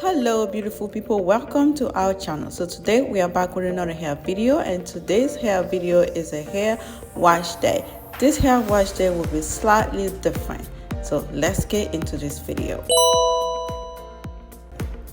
Hello beautiful people, welcome to our channel. So today we are back with another hair video, and today's hair video is a hair wash day. This hair wash day will be slightly different, so let's get into this video.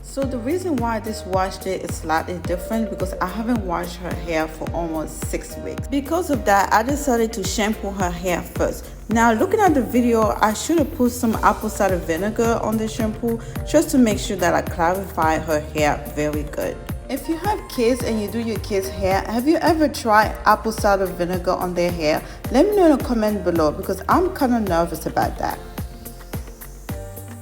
So the reason why this wash day is slightly different because I haven't washed her hair for almost 6 weeks. Because of that, I decided to shampoo her hair first. Now looking at the video, I should have put some apple cider vinegar on the shampoo just to make sure that I clarify her hair very good. If you have kids and you do your kids' hair, have you ever tried apple cider vinegar on their hair? Let me know in the comment below because I'm kind of nervous about that.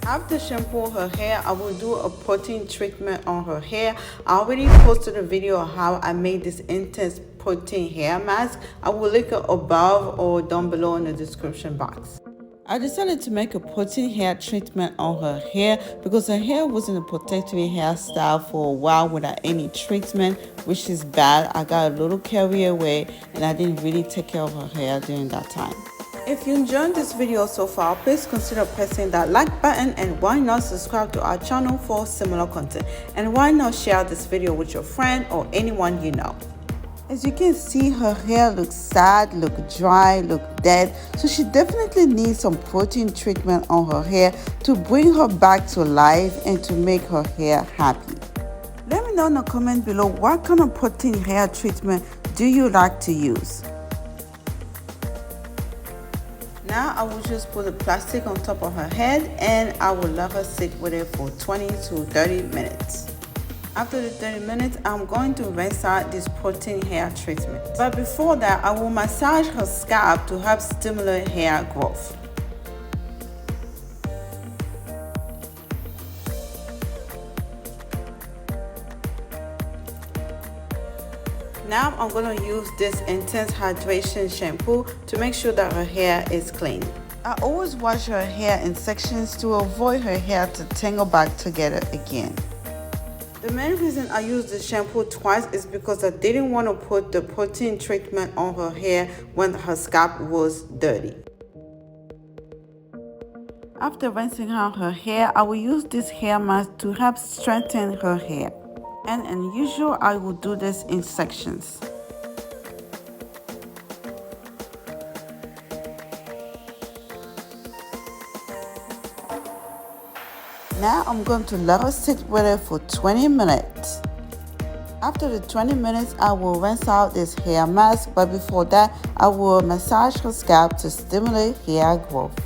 After shampoo her hair, I will do a protein treatment on her hair. I already posted a video of how I made this intense protein hair mask. I will link it above or down below in the description box. I decided to make a protein hair treatment on her hair because her hair was in a protective hairstyle for a while without any treatment, which is bad. I got a little carried away and I didn't really take care of her hair during that time. If you enjoyed this video so far, please consider pressing that like button, and why not subscribe to our channel for similar content, and why not share this video with your friend or anyone you know. As you can see, her hair looks sad, look dry, look dead, so she definitely needs some protein treatment on her hair to bring her back to life and to make her hair happy. Let me know in the comment below what kind of protein hair treatment do you like to use. Now I will just put the plastic on top of her head and I will let her sit with it for 20 to 30 minutes. After the 30 minutes, I'm going to rinse out this protein hair treatment. But before that, I will massage her scalp to help stimulate hair growth. Now I'm going to use this intense hydration shampoo to make sure that her hair is clean. I always wash her hair in sections to avoid her hair to tangle back together again. The main reason I used the shampoo twice is because I didn't want to put the protein treatment on her hair when her scalp was dirty. After rinsing out her hair, I will use this hair mask to help strengthen her hair. And as usual, I will do this in sections. Now I'm going to let her sit with it for 20 minutes. After the 20 minutes, I will rinse out this hair mask, but before that, I will massage her scalp to stimulate hair growth.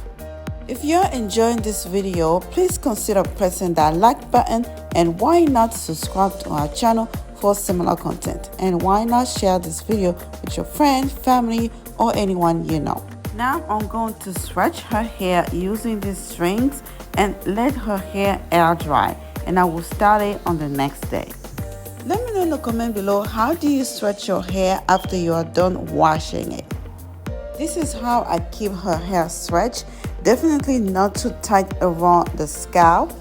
If you're enjoying this video, please consider pressing that like button, and why not subscribe to our channel for similar content, and why not share this video with your friend, family, or anyone you know. Now I'm going to stretch her hair using these strings and let her hair air dry, and I will start it on the next day. Let me know in the comment below, how do you stretch your hair after you are done washing it? This is how I keep her hair stretched. Definitely not too tight around the scalp.